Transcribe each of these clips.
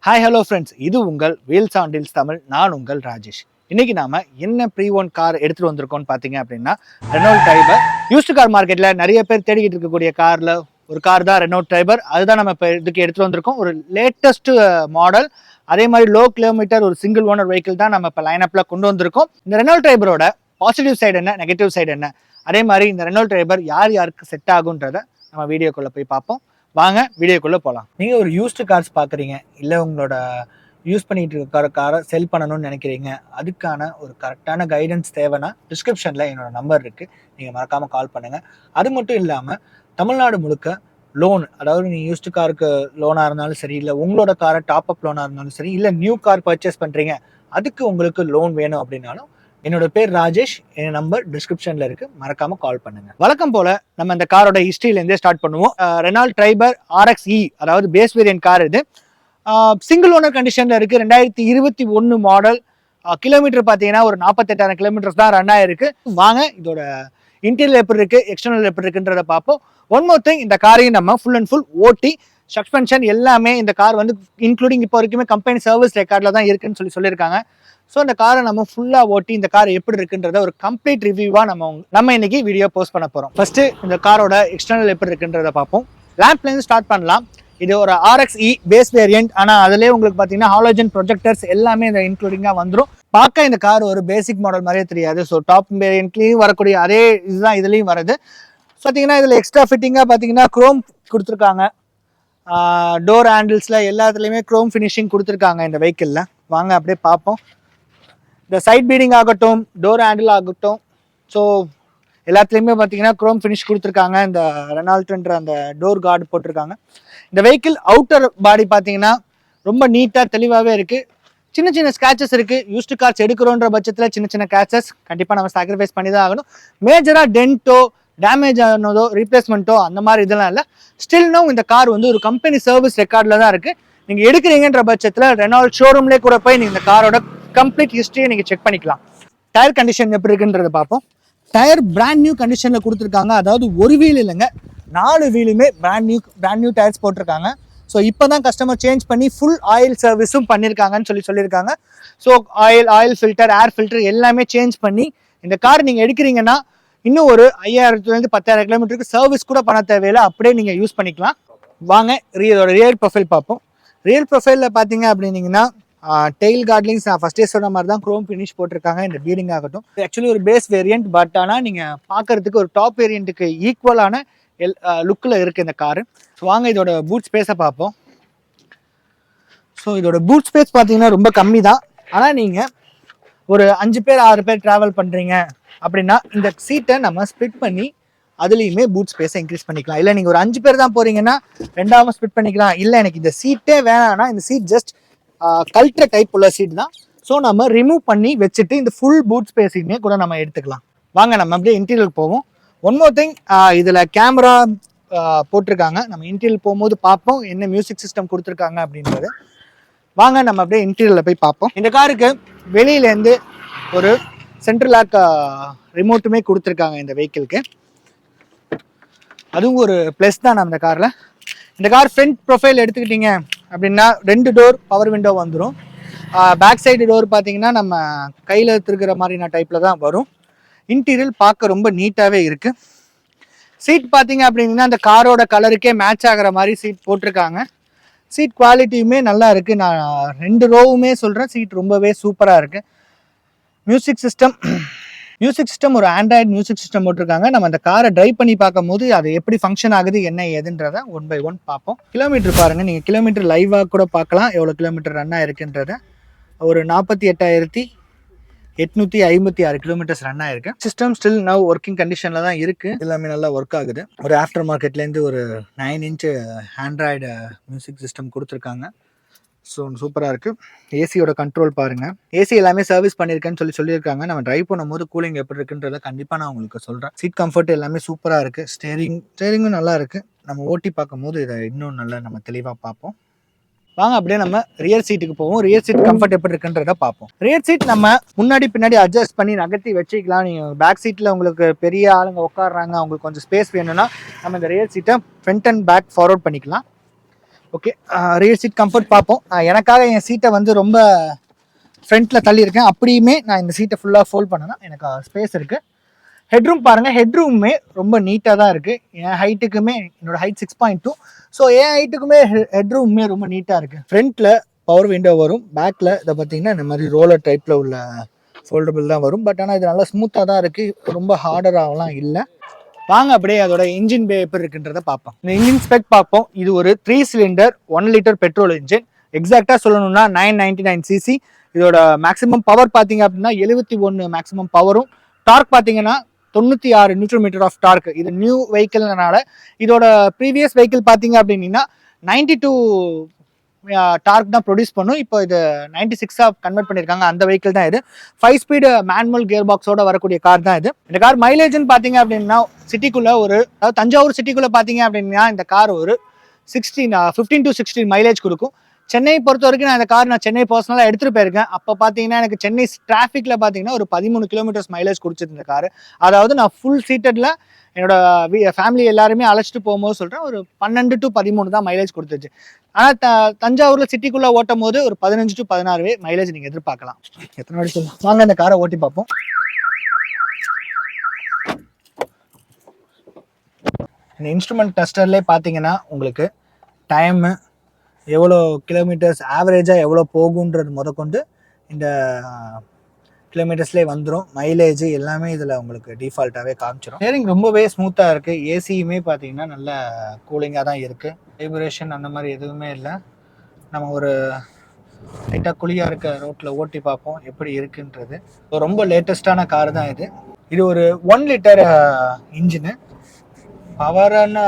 Hi hello friends, இது உங்கள் wheels on deals Tamil. நான் உங்கள் ராஜேஷ். இன்னைக்கு நாம என்ன ப்ரீ ஒன் கார் எடுத்துட்டு வந்திருக்கோம்னு பார்த்தீங்க அப்படின்னா ரெனால்ட் ட்ரைபர். யூஸ்டு கார் மார்க்கெட்டில் நிறைய பேர் தேடிக்கிட்டு இருக்கக்கூடிய காரில் ஒரு கார் தான் ரெனால்ட் ட்ரைபர். அதுதான் நம்ம இப்போ இதுக்கு எடுத்துட்டு வந்திருக்கோம். ஒரு லேட்டஸ்ட் மாடல், அதே மாதிரி லோ கிலோமீட்டர் ஒரு சிங்கிள் ஓனர் வெஹிக்கிள் தான் நம்ம இப்போ லைனப்பில் கொண்டு வந்திருக்கோம். இந்த ரெனால்ட் ட்ரைபரோட பாசிட்டிவ் சைடு என்ன, நெகட்டிவ் சைடு என்ன, அதே மாதிரி இந்த ரெனால்ட் ட்ரைபர் யார் யாருக்கு செட் ஆகுன்றதை நம்ம வீடியோக்குள்ளே போய் பார்ப்போம். வாங்க வீடியோக்குள்ளே போகலாம். நீங்கள் ஒரு யூஸ்டு கார்ஸ் பார்க்குறீங்க, இல்லை உங்களோட யூஸ் பண்ணிட்டு இருக்க காரை செல் பண்ணணும்னு நினைக்கிறீங்க, அதுக்கான ஒரு கரெக்டான கைடன்ஸ் தேவைன்னா டிஸ்கிரிப்ஷனில் என்னோட நம்பர் இருக்குது, நீங்கள் மறக்காமல் கால் பண்ணுங்கள். அது மட்டும் இல்லாமல் தமிழ்நாடு முழுக்க லோன், அதாவது நீங்கள் யூஸ்டு காருக்கு லோனாக இருந்தாலும் சரி, இல்லை உங்களோட காரை டாப் அப் லோனாக இருந்தாலும் சரி, இல்லை நியூ கார் பர்ச்சேஸ் பண்ணுறீங்க அதுக்கு உங்களுக்கு லோன் வேணும் அப்படின்னாலும் என்னோட பேர் ராஜேஷ், என் நம்பர் டிஸ்கிரிப்ஷன்ல இருக்கு, மறக்காம கால் பண்ணுங்க. வழக்கம் போல நம்ம இந்த காரோட ஹிஸ்டரியிலேருந்தே ஸ்டார்ட் பண்ணுவோம். ரெனால்ட் ட்ரைபர் RXE, அதாவது பேஸ் வேரியன்ட் கார். இது சிங்கிள் ஓனர் கண்டிஷன்ல இருக்கு. 2021 மாடல். கிலோமீட்டர் பார்த்தீங்கன்னா ஒரு 48,000 கிலோமீட்டர்ஸ் தான் ரன் ஆயிருக்கு. வாங்க இதோட இன்டீரியர் எப்படி இருக்கு, எக்ஸ்டர்னல் எப்படி இருக்குன்றத பார்ப்போம். ஒன் மோர் திங், இந்த காரையும் நம்ம ஃபுல் அண்ட் ஃபுல் ஓட்டி சஸ்பென்ஷன் எல்லாமே இந்த கார் வந்து இன்க்ளூடிங் இப்போ வரைக்குமே கம்பெனி சர்வீஸ் ரெக்கார்டில் தான் இருக்குன்னு சொல்லியிருக்காங்க. ஸோ இந்த காரை நம்ம ஃபுல்லாக ஓட்டி இந்த கார் எப்படி இருக்குன்றத ஒரு கம்ப்ளீட் ரிவ்யூவாக நம்ம இன்னைக்கு வீடியோ போஸ்ட் பண்ண போகிறோம். ஃபர்ஸ்ட் இந்த காரோட எக்ஸ்டர்னல் எப்படி இருக்குன்றத பார்ப்போம். லேம்ப்லேருந்து ஸ்டார்ட் பண்ணலாம். இது ஒரு RXE பேஸ் வேரியன்ட், ஆனால் அதிலே உங்களுக்கு பார்த்தீங்கன்னா ஹாலோஜன் ப்ரொஜெக்டர்ஸ் எல்லாமே இந்த இன்க்ளூடிங்காக வந்துடும். பார்க்க இந்த கார் ஒரு பேசிக் மாடல் மாதிரியே தெரியாது. ஸோ டாப் வேரியன்ட்லேயும் வரக்கூடிய அதே இதுதான் இதுலேயும் வருது. ஸோ பார்த்தீங்கன்னா இதில் எக்ஸ்ட்ரா ஃபிட்டிங்காக பார்த்தீங்கன்னா க்ரோம் கொடுத்துருக்காங்க. டோர் ஹேண்டில்ஸில் எல்லாத்துலேயுமே க்ரோம் ஃபினிஷிங் கொடுத்துருக்காங்க இந்த வெஹிக்கிளில். வாங்க அப்படியே பார்ப்போம். இந்த சைட் பீடிங் ஆகட்டும், டோர் ஹேண்டில் ஆகட்டும், ஸோ எல்லாத்துலேயுமே பார்த்தீங்கன்னா க்ரோம் ஃபினிஷ் கொடுத்துருக்காங்க. இந்த ரெனால்ட்ன்ற அந்த டோர் கார்டு போட்டிருக்காங்க. இந்த வெஹிக்கிள் அவுட்டர் பாடி பார்த்தீங்கன்னா ரொம்ப நீட்டாக தெளிவாகவே இருக்குது. சின்ன சின்ன ஸ்க்ராச்சஸ் இருக்குது. யூஸ்டு கார்ஸ் எடுக்கிறோன்ற பட்சத்தில் சின்ன சின்ன ஸ்க்ராச்சஸ் கண்டிப்பாக நம்ம சாக்ரிஃபைஸ் பண்ணி தான் ஆகணும். மேஜராக டென்ட்டோ, டேமேஜ் ஆனதோ, ரீப்ளேஸ்மெண்ட்டோ அந்த மாதிரி இதெல்லாம் இல்லை. ஸ்டில்னும் இந்த கார் வந்து ஒரு கம்பெனி சர்வீஸ் ரெக்கார்டில் தான் இருக்குது. நீங்கள் எடுக்கிறீங்கன்ற பட்சத்தில் ரெனால்ட் ஷோரூம்லேயே கூட போய் நீங்கள் இந்த காரோட கம்ப்ளீட் ஹிஸ்டரியை நீங்கள் செக் பண்ணிக்கலாம். டயர் கண்டிஷன் எப்படி இருக்குன்றத பார்ப்போம். டயர் பிராண்ட் நியூ கண்டிஷனில் கொடுத்துருக்காங்க. அதாவது ஒரு வீல் இல்லைங்க, 4 வீலுமே பிராண்ட் நியூ டயர்ஸ் போட்டிருக்காங்க. ஸோ இப்போ தான் கஸ்டமர் சேஞ்ச் பண்ணி ஃபுல் ஆயில் சர்வீஸும் பண்ணியிருக்காங்கன்னு சொல்லியிருக்காங்க. So oil filter, air filter எல்லாமே சேஞ்ச் பண்ணி இந்த கார் நீங்கள் எடுக்கிறீங்கன்னா இன்னும் ஒரு 5,000 to 10,000 கிலோமீட்டருக்கு சர்வீஸ் கூட பண்ண தேவையில்லை, அப்படியே நீங்கள் யூஸ் பண்ணிக்கலாம். வாங்க இதோட ரியர் ப்ரொஃபைல் பார்ப்போம். ரியர் ப்ரொஃபைலில் பார்த்தீங்க அப்படின்னீங்கன்னா டெயில் கார்ட்லிங்ஸ் நான் ஃபர்ஸ்டே சொன்ன மாதிரி தான் க்ரோம் ஃபினிஷ் போட்டிருக்காங்க. இந்த பீடிங் ஆகட்டும், ஆக்சுவலி ஒரு பேஸ் வேரியன்ட், பட் ஆனால் நீங்கள் பார்க்கறதுக்கு ஒரு டாப் வேரியண்ட்டுக்கு ஈக்குவலான லுக்கில் இருக்குது இந்த காரு. ஸோ வாங்க இதோட பூட் ஸ்பேஸை பார்ப்போம். ஸோ இதோட பூட் ஸ்பேஸ் பார்த்தீங்கன்னா ரொம்ப கம்மி தான். ஆனால் நீங்கள் ஒரு 5 பேர் 6 பேர் ட்ராவல் பண்ணுறீங்க அப்படின்னா இந்த சீட்டை நம்ம ஸ்ப்ளிட் பண்ணி அதுலேயுமே பூட் ஸ்பேஸை இன்க்ரீஸ் பண்ணிக்கலாம். இல்லை நீங்கள் ஒரு 5 பேர் தான் போகிறீங்கன்னா 2ஆக ஸ்ப்ளிட் பண்ணிக்கலாம். இல்லை எனக்கு இந்த சீட்டே வேணாம்னா இந்த சீட் ஜஸ்ட் கல்ட்ர டைப் உள்ள சீட் தான். ஸோ நம்ம ரிமூவ் பண்ணி வச்சுட்டு இந்த ஃபுல் பூட் ஸ்பேஸையுமே கூட நம்ம எடுத்துக்கலாம். வாங்க நம்ம அப்படியே இன்டீரியருக்கு போவோம். ஒன் மோர் திங், இதில் கேமரா போட்டிருக்காங்க. நம்ம இன்டீரியல் போகும்போது பார்ப்போம் என்ன மியூசிக் சிஸ்டம் கொடுத்துருக்காங்க அப்படின்றது. வாங்க நம்ம அப்படியே இன்டீரியரில் போய் பார்ப்போம். இந்த காருக்கு வெளியிலேருந்து ஒரு சென்ட்ரல் லாக் ரிமோட்டுமே கொடுத்துருக்காங்க இந்த வெஹிக்கிளுக்கு. அதுவும் ஒரு ப்ளஸ் தான் நம்ம இந்த காரில். இந்த கார் ஃப்ரண்ட் ப்ரொஃபைல் எடுத்துக்கிட்டிங்க அப்படின்னா 2 டோர் பவர் விண்டோ வந்துடும். பேக் சைடு டோர் பார்த்தீங்கன்னா நம்ம கையில் திருக்கிற மாதிரியான டைப்பில் தான் வரும். இன்டீரியல் பார்க்க ரொம்ப நீட்டாகவே இருக்குது. சீட் பார்த்தீங்க அப்படின்னா அந்த காரோட கலருக்கே மேட்ச் ஆகிற மாதிரி சீட் போட்டிருக்காங்க. சீட் குவாலிட்டியுமே நல்லா இருக்குது. நான் 2 ரோவுமே சொல்கிறேன், சீட் ரொம்பவே சூப்பராக இருக்குது. மியூசிக் சிஸ்டம் ஒரு ஆண்ட்ராய்டு மியூசிக் சிஸ்டம் போட்டிருக்காங்க. நம்ம அந்த காரை ட்ரைவ் பண்ணி பார்க்கும் போது அது எப்படி ஃபங்க்ஷன் ஆகுது, என்ன ஏதுன்றதை 1 by 1 பார்ப்போம். கிலோமீட்டர் பாருங்கள், நீங்கள் கிலோமீட்டர் லைவாக கூட பார்க்கலாம் எவ்வளோ கிலோமீட்டர் ரன் ஆயிருக்குன்றத. ஒரு 48,856 கிலோமீட்டர்ஸ் ரன் ஆயிருக்கு. சிஸ்டம் ஸ்டில் நவ் ஒர்க்கிங் கண்டிஷனில் தான் இருக்குது. எல்லாமே நல்லா ஒர்க் ஆகுது. ஒரு ஆஃப்டர் மார்க்கெட்லேருந்து ஒரு 9 inch ஆண்ட்ராய்டு மியூசிக் சிஸ்டம் கொடுத்துருக்காங்க. ஸோ சூப்பராக இருக்குது. ஏசியோட கண்ட்ரோல் பாருங்கள். ஏசி எல்லாமே சர்வீஸ் பண்ணியிருக்கேன்னு சொல்லியிருக்காங்க. நம்ம ட்ரைவ் பண்ணும்போது கூலிங் எப்படி இருக்குன்றதை கண்டிப்பாக நான் உங்களுக்கு சொல்கிறேன். சீட் கம்ஃபர்ட் எல்லாமே சூப்பராக இருக்குது. ஸ்டேரிங்கும் நல்லா இருக்குது. நம்ம ஓட்டி பார்க்கும் போது இதை இன்னும் நல்லா நம்ம தெளிவாக பார்ப்போம். வாங்க அப்படியே நம்ம ரியர் சீட்டுக்கு போவோம். ரியர் சீட் கம்ஃபர்ட் எப்படி இருக்குன்றத பார்ப்போம். ரியர் சீட் நம்ம முன்னாடி பின்னாடி அட்ஜஸ்ட் பண்ணி நகர்த்தி வச்சுக்கலாம். நீங்கள் பேக் சீட்டில் உங்களுக்கு பெரிய ஆளுங்க உட்காடுறாங்க, அவங்களுக்கு கொஞ்சம் ஸ்பேஸ் வேணும்னா நம்ம இந்த ரியர் சீட்டை ஃப்ரண்ட் அண்ட் பேக் ஃபார்வர்ட் பண்ணிக்கலாம். ஓகே, ரியர் சீட் கம்ஃபர்ட் பார்ப்போம். எனக்காக என் சீட்டை வந்து ரொம்ப ஃப்ரண்ட்டில் தள்ளியிருக்கேன். அப்படியுமே நான் இந்த சீட்டை ஃபுல்லாக ஃபோல்ட் பண்ணேன்னா எனக்கு ஸ்பேஸ் இருக்குது. ஹெட்ரூம் பாருங்கள், ஹெட்ரூமே ரொம்ப நீட்டாக தான் இருக்குது. என் ஹைட்டுக்குமே, என்னோடய ஹைட் 6.2, ஸோ என் ஹைட்டுக்குமே ஹெட்ரூமே ரொம்ப நீட்டாக இருக்குது. ஃப்ரண்ட்டில் பவர் விண்டோ வரும், பேக்கில் இதை பார்த்தீங்கன்னா இந்த மாதிரி ரோலர் டைப்பில் உள்ள ஃபோல்டபுள் தான் வரும். பட் ஆனால் இது நல்லா ஸ்மூத்தாக தான் இருக்குது, ரொம்ப ஹார்டராகலாம் இல்லை. வாங்க அப்படியே அதோட இன்ஜின் பே எப்படி இருக்குன்றதை பார்ப்போம். இந்த இன்ஜின் ஸ்பெக் பார்ப்போம். இது ஒரு 3 சிலிண்டர் 1 லிட்டர் பெட்ரோல் இன்ஜின். எக்ஸாக்டாக சொல்லணும்னா 999 சிசி. இதோட மேக்ஸிமம் பவர் பார்த்தீங்க அப்படின்னா 71 மேக்ஸிமம் பவரும். டார்க் பார்த்தீங்கன்னா 96 நியூட்டன் மீட்டர் ஆஃப் டார்க். இது நியூ வெஹிக்கிள்னால. இதோட ப்ரீவியஸ் வெஹிக்கிள் பார்த்தீங்க அப்படின்னா 92 டார்க் தான் ப்ரொடியூஸ் பண்ணும். இப்போ இது 96 கன்வெர்ட் பண்ணியிருக்காங்க. அந்த வெஹிக்கிள் தான் இது. 5 ஸ்பீடு மேனுவல் கியர் பாக்ஸோட வரக்கூடிய கார் தான் இது. இந்த கார் மைலேஜ்னு பார்த்தீங்க அப்படின்னா சிட்டிக்குள்ள அதாவது தஞ்சாவூர் சிட்டிக்குள்ள பார்த்தீங்க அப்படின்னா இந்த கார் ஒரு 15 to 16 மைலேஜ் கொடுக்கும். சென்னை பொறுத்த வரைக்கும் நான் இந்த கார் சென்னை பர்சனலாக எடுத்துகிட்டு போயிருக்கேன். அப்போ பார்த்தீங்கன்னா எனக்கு சென்னை டிராஃபிக்கில் பார்த்தீங்கன்னா ஒரு 13 கிலோமீட்டர்ஸ் மைலேஜ் கொடுத்துருந்த கார். அதாவது நான் ஃபுல் சீட்டடில் என்னோட ஃபேமிலி எல்லாருமே அழைச்சிட்டு போகும்போது சொல்கிறேன், ஒரு 12 to 13 தான் மைலேஜ் கொடுத்துச்சு. ஆனால் தஞ்சாவூரில் சிட்டிக்குள்ளே ஓட்டும் போது ஒரு 15 to 16 மைலேஜ் நீங்கள் எதிர்பார்க்கலாம். எத்தனை வாட்டி சொல்லலாம், வாங்க இந்த காரை ஓட்டி பார்ப்போம். இந்த இன்ஸ்ட்ருமெண்ட் டெஸ்டர்லேயே பார்த்தீங்கன்னா உங்களுக்கு டைமு, எவ்வளோ கிலோமீட்டர்ஸ் ஆவரேஜாக எவ்வளோ போகுன்றது முதற்கொண்டு இந்த கிலோமீட்டர்ஸ்லேயே வந்துடும். மைலேஜ் எல்லாமே இதில் உங்களுக்கு டிஃபால்ட்டாகவே காமிச்சிடும். ஸ்டீரிங் ரொம்பவே ஸ்மூத்தாக இருக்குது. ஏசியுமே பார்த்தீங்கன்னா நல்ல கூலிங்காக தான் இருக்குது. வைப்ரேஷன் அந்த மாதிரி எதுவுமே இல்லை. நம்ம ஒரு லைட்டாக குழியாக இருக்க ரோட்டில் ஓட்டி பார்ப்போம் எப்படி இருக்குன்றது. ரொம்ப லேட்டஸ்டான கார் தான் இது. இது ஒரு 1 லிட்டர் இன்ஜினு. பவர்னு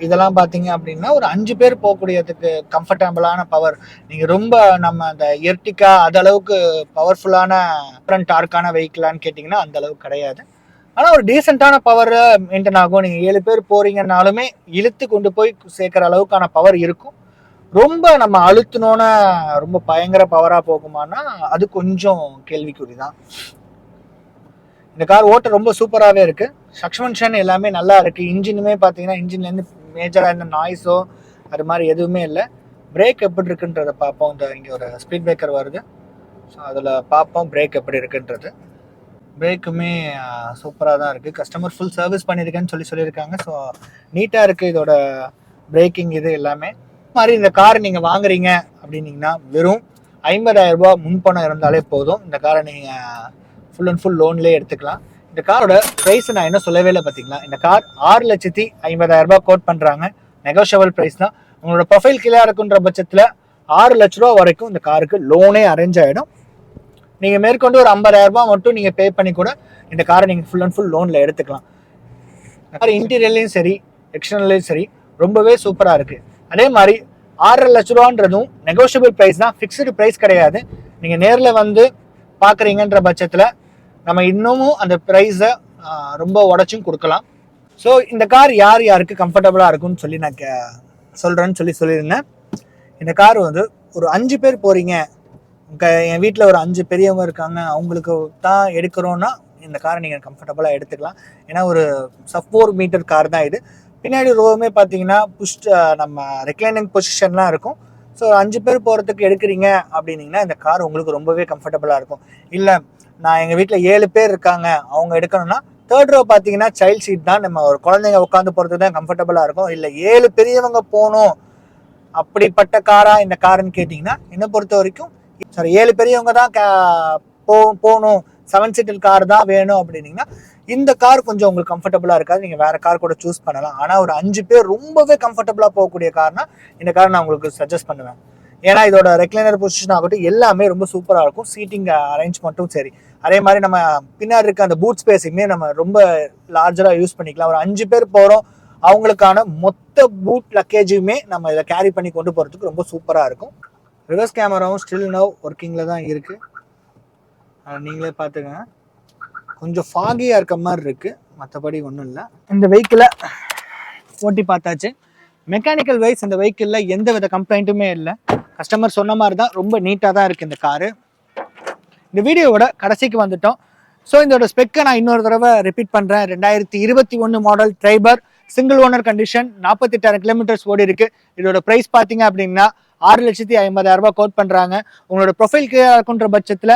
இதெல்லாம் பார்த்தீங்க அப்படின்னா ஒரு 5 பேர் போகக்கூடியதுக்கு கம்ஃபர்டபுளான பவர். நீங்கள் ரொம்ப நம்ம அந்த எர்டிகா அது அளவுக்கு பவர்ஃபுல்லான ஃப்ரண்ட் டார்க்கான வெஹிக்கிளான்னு கேட்டிங்கன்னா அந்த அளவுக்கு கிடையாது. ஆனால் ஒரு டீசெண்டான பவர் மெயின்டைன் ஆகும். நீங்கள் 7 பேர் போகிறீங்கன்னாலுமே இழுத்து கொண்டு போய் சேர்க்குற அளவுக்கான பவர் இருக்கும். ரொம்ப நம்ம அழுத்தினோன்னு ரொம்ப பயங்கர பவராக போகுமானா அது கொஞ்சம் கேள்விக்குறி தான். இந்த கார் ஓட்ட ரொம்ப சூப்பராகவே இருக்குது. சஸ்பென்ஷன் எல்லாமே நல்லா இருக்குது. இன்ஜினுமே பார்த்தீங்கன்னா இன்ஜின்லேருந்து மேஜராக எந்த நாய்ஸோ அது மாதிரி எதுவுமே இல்லை. பிரேக் எப்படி இருக்குன்றதை பார்ப்போம். இந்த இங்கே ஒரு ஸ்பீட் பிரேக்கர் வருது, ஸோ அதில் பார்ப்போம் பிரேக் எப்படி இருக்குன்றது. பிரேக்குமே சூப்பராக தான் இருக்குது. கஸ்டமர் ஃபுல் சர்வீஸ் பண்ணியிருக்கேன்னு சொல்லியிருக்காங்க. ஸோ நீட்டாக இருக்குது இதோட பிரேக்கிங் இது எல்லாமே. மாதிரி இந்த கார் நீங்கள் வாங்குறீங்க அப்படின்னீங்கன்னா வெறும் 50,000 ரூபா முன்பணம் இருந்தாலே போதும். இந்த காரை நீங்கள் ஃபுல் அண்ட் ஃபுல் லோன்லேயே எடுத்துக்கலாம். இந்த காரோட ப்ரைஸ் நான் என்ன சொல்லவே இல்லை பார்த்தீங்களா. இந்த கார் 6,50,000 ரூபா கோட் பண்ணுறாங்க. நெகோஷியபிள் ப்ரைஸ் தான். உங்களோட ப்ரொஃபைல் கிளியராக இருக்குன்ற பட்சத்தில் 6 லட்ச ரூபா வரைக்கும் இந்த காருக்கு லோனே அரேஞ்ச் ஆகிடும். நீங்கள் மேற்கொண்டு ஒரு 50,000 ரூபா மட்டும் நீங்கள் பே பண்ணி கூட இந்த காரை நீங்கள் ஃபுல் அண்ட் ஃபுல் லோனில் எடுத்துக்கலாம். கார் இன்டீரியர்லேயும் சரி எக்ஸ்டர்னல்லையும் சரி ரொம்பவே சூப்பராக இருக்குது. அதே மாதிரி 6 லட்ச ரூபான்றதும் நெகோஷியபிள் ப்ரைஸ் தான், ஃபிக்ஸ்டு ப்ரைஸ் கிடையாது. நீங்கள் நேரில் வந்து பார்க்குறீங்கன்ற பட்சத்தில் நம்ம இன்னமும் அந்த ப்ரைஸை ரொம்ப உடச்சும் கொடுக்கலாம். ஸோ இந்த கார் யார் யாருக்கு கம்ஃபர்டபுளாக இருக்கும்னு சொல்லி நான் சொல்கிறேன்னு சொல்லியிருந்தேன். இந்த கார் வந்து ஒரு 5 பேர் போகிறீங்க, என் வீட்டில் ஒரு 5 பெரியவங்க இருக்காங்க, அவங்களுக்கு தான் எடுக்கிறோன்னா இந்த காரை நீங்கள் கம்ஃபர்டபுளாக எடுத்துக்கலாம். ஏன்னா ஒரு சப்-4 மீட்டர் கார் தான் இது. பின்னாடி ரோவுமே பார்த்தீங்கன்னா நம்ம ரெக்ளைனிங் பொசிஷன்லாம் இருக்கும். ஸோ 5 பேர் போகிறதுக்கு எடுக்கிறீங்க அப்படின்னீங்கன்னா இந்த கார் உங்களுக்கு ரொம்பவே கம்ஃபர்டபுளாக இருக்கும். இல்லை நான் எங்கள் வீட்டில் 7 பேர் இருக்காங்க, அவங்க எடுக்கணும்னா 3rd row பார்த்தீங்கன்னா சைல்ட் சீட் தான். நம்ம ஒரு குழந்தைங்க உட்காந்து போகிறதுக்கு தான் கம்ஃபர்டபுளாக இருக்கும். இல்லை 7 பெரியவங்க போகணும் அப்படிப்பட்ட காரா இந்த காருன்னு கேட்டிங்கன்னா என்னை பொறுத்த வரைக்கும் 7 பெரியவங்க தான் போகணும், 7 சீட்டர் கார் தான் வேணும் அப்படின்னீங்கன்னா இந்த கார் கொஞ்சம் உங்களுக்கு கம்ஃபர்டபுளாக இருக்காது. நீங்கள் வேறு கார் கூட சூஸ் பண்ணலாம். ஆனால் ஒரு 5 பேர் ரொம்பவே கம்ஃபர்டபுளாக போகக்கூடிய கார்னா இந்த கார் நான் உங்களுக்கு சஜஸ்ட் பண்ணுவேன். ஏன்னா இதோட ரெக்லைனர் பொசிஷன் ஆகட்டும் எல்லாமே ரொம்ப சூப்பராக இருக்கும். சீட்டிங் அரேஞ்ச்மெண்ட்டும் சரி. அதே மாதிரி நம்ம பின்னாடி இருக்க அந்த பூட் ஸ்பேஸுமே நம்ம ரொம்ப லார்ஜராக யூஸ் பண்ணிக்கலாம். ஒரு 5 பேர் போகிறோம், அவங்களுக்கான மொத்த பூட் லக்கேஜுமே நம்ம இதை கேரி பண்ணி கொண்டு போகிறதுக்கு ரொம்ப சூப்பராக இருக்கும். ரிவர்ஸ் கேமராவும் ஸ்டில் நவ் ஒர்க்கிங்கில் தான் இருக்குது. நீங்களே பார்த்துக்கங்க. கொஞ்சம் ஃபாகியாக இருக்க மாதிரி இருக்குது, மற்றபடி ஒன்றும் இல்லை. இந்த வெஹிக்கிளை ஓட்டி பார்த்தாச்சு. மெக்கானிக்கல் வைஸ் இந்த வெஹிக்கிளில் எந்த வித கம்ப்ளைண்ட்டுமே இல்லை. கஸ்டமர் சொன்ன மாதிரி தான் ரொம்ப நீட்டாக தான் இருக்குது இந்த காரு. இந்த வீடியோவோட கடைசிக்கு வந்துட்டோம். ஸோ இதோட ஸ்பெக்கை நான் இன்னொரு தடவை ரிப்பீட் பண்ணுறேன். 2021 model Triber single owner condition, 48,000 kilometres ஓடி இருக்கு. இதோட பிரைஸ் பாத்தீங்க அப்படின்னா 6,50,000 ரூபாய் கோட் பண்றாங்க. உங்களோட ப்ரொஃபைல் கிளியரா இருக்குன்ற பட்சத்துல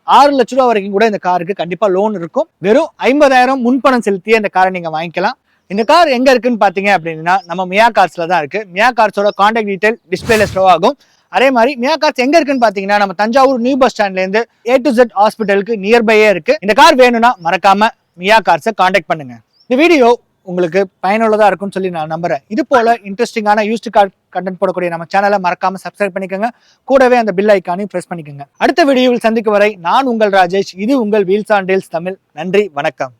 6 லட்ச ரூபா வரைக்கும் கூட இந்த காருக்கு கண்டிப்பா லோன் இருக்கும். வெறும் 50,000 முன்பணம் செலுத்திய இந்த காரை நீங்க வாங்கிக்கலாம். இந்த கார் எங்க இருக்குன்னு பாத்தீங்க அப்படின்னா நம்ம மியா கார்ஸ்ல தான் இருக்கு. மியா கார்ஸோட கான்டாக்ட் டீடைல் டிஸ்பிளேல ஷோ ஆகும். அதே மாதிரி மியா கார்ஸ் எங்க இருக்குன்னு பாத்தீங்கன்னா நம்ம தஞ்சாவூர் நியூ பஸ் ஸ்டாண்ட்ல இருந்து A to Z ஹாஸ்பிட்டலுக்கு நியர்பையே இருக்கு. இந்த கார் வேணும்னா மறக்காம மியா கார்ஸை கான்டாக்ட் பண்ணுங்க. இந்த வீடியோ உங்களுக்கு பயனுள்ளதா இருக்கும்னு சொல்லி நான் நம்புறேன். இது போல இன்ட்ரெஸ்டிங்கான யூஸ்டு கார் கண்டென்ட் போடக்கூடிய நம்ம சேனலை மறக்காம சப்ஸ்கிரைப் பண்ணிக்கோங்க. கூடவே அந்த பில் ஐக்கானையும் பிரஸ் பண்ணிக்கோங்க. அடுத்த வீடியோவில் சந்திக்கும் வரை நான் உங்கள் ராஜேஷ். இது உங்கள் வீல்ஸ் அண்ட் டீல்ஸ் தமிழ். நன்றி, வணக்கம்.